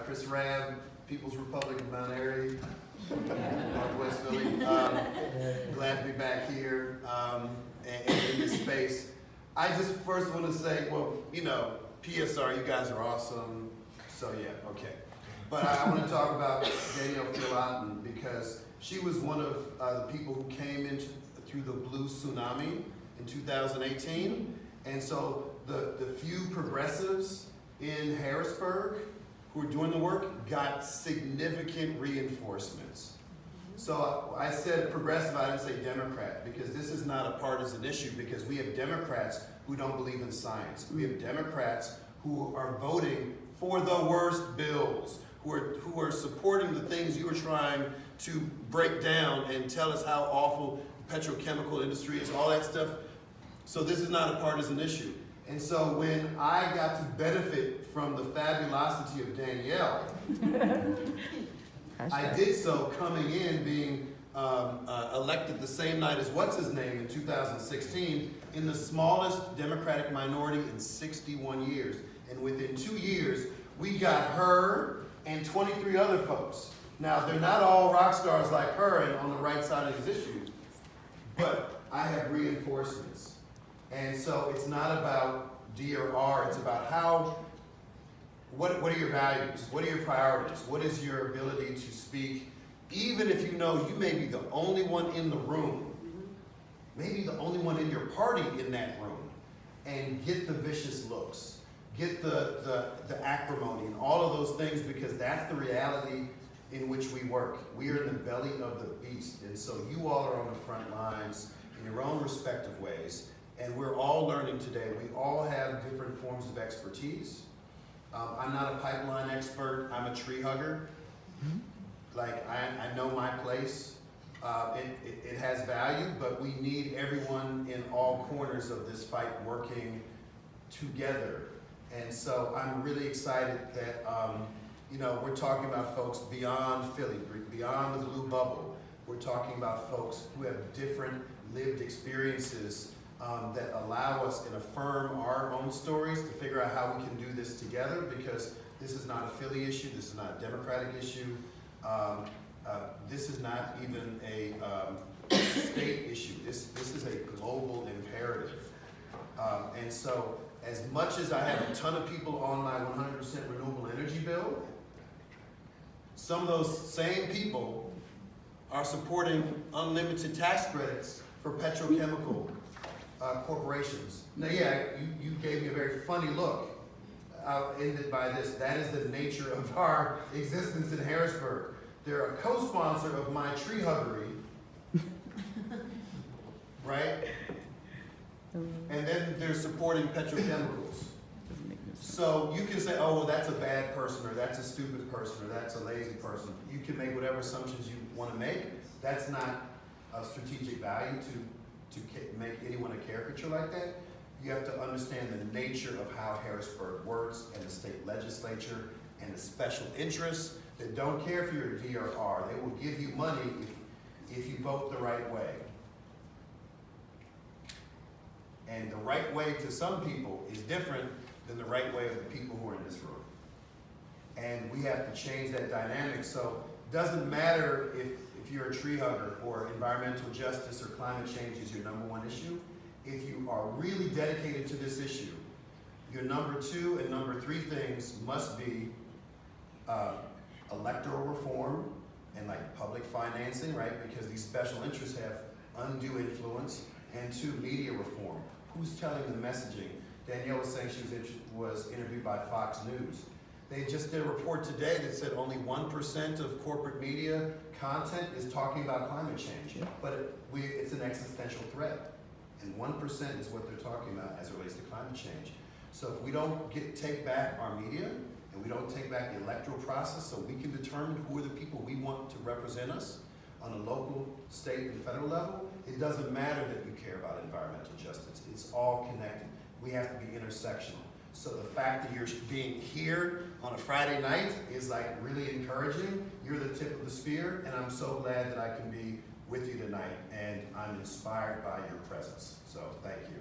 Chris Rabb, People's Republic of Mount Airy, Northwest Philly. Glad to be back here and in this space. I just first want to say, well, you know, PSR, you guys are awesome. So yeah, okay. But I want to talk about Danielle Phil because she was one of the people who came in through the blue tsunami in 2018. And so the few progressives in Harrisburg who were doing the work got significant reinforcements. So I said progressive, I didn't say Democrat, because this is not a partisan issue, because we have Democrats who don't believe in science. We have Democrats who are voting for the worst bills, who are supporting the things you are trying to break down and tell us how awful the petrochemical industry is, all that stuff. So this is not a partisan issue. And so when I got to benefit from the fabulosity of Danielle, I did so coming in, being elected the same night as what's-his-name in 2016, in the smallest Democratic minority in 61 years. And within 2 years, we got her and 23 other folks. Now, they're not all rock stars like her and on the right side of these issues, but I have reinforcements. And so it's not about D or R, it's about what are your values? What are your priorities? What is your ability to speak, even if you know you may be the only one in the room, maybe the only one in your party in that room, and get the vicious looks, get the acrimony and all of those things, because that's the reality in which we work. We are in the belly of the beast, and so you all are on the front lines in your own respective ways, and we're all learning today. We all have different forms of expertise. I'm not a pipeline expert, I'm a tree hugger. Like, I know my place. It has value, but we need everyone in all corners of this fight working together. And so I'm really excited that, you know, we're talking about folks beyond Philly, beyond the blue bubble. We're talking about folks who have different lived experiences that allow us and affirm our own stories to figure out how we can do this together, because this is not a Philly issue, this is not a Democratic issue, this is not even a state issue, this is a global imperative. And so as much as I have a ton of people on my 100% renewable energy bill, some of those same people are supporting unlimited tax credits for petrochemical corporations. Now, yeah, you gave me a very funny look. I'll end it by this. That is the nature of our existence in Harrisburg. They're a co-sponsor of my tree huggery, right? And then they're supporting petrochemicals. So you can say, oh, well, that's a bad person, or that's a stupid person, or that's a lazy person. You can make whatever assumptions you want to make. That's not a strategic value to make anyone a caricature like that. You have to understand the nature of how Harrisburg works, and the state legislature, and the special interests that don't care if you're a D or R. They will give you money if you vote the right way. And the right way to some people is different than the right way of the people who are in this room. And we have to change that dynamic. So it doesn't matter if you're a tree hugger, or environmental justice or climate change is your #1 issue. If you are really dedicated to this issue, your #2 and #3 things must be electoral reform and like public financing, right? Because these special interests have undue influence. And 2, media reform. Who's telling the messaging? Danielle was saying she was interviewed by Fox News. They just did a report today that said only 1% of corporate media content is talking about climate change. Yeah. But it's an existential threat. And 1% is what they're talking about as it relates to climate change. So if we don't take back our media, and we don't take back the electoral process so we can determine who are the people we want to represent us on a local, state, and federal level, it doesn't matter that you care about environmental justice. It's all connected. We have to be intersectional. So the fact that you're being here on a Friday night is like really encouraging. You're the tip of the spear, and I'm so glad that I can be with you tonight, and I'm inspired by your presence. So thank you.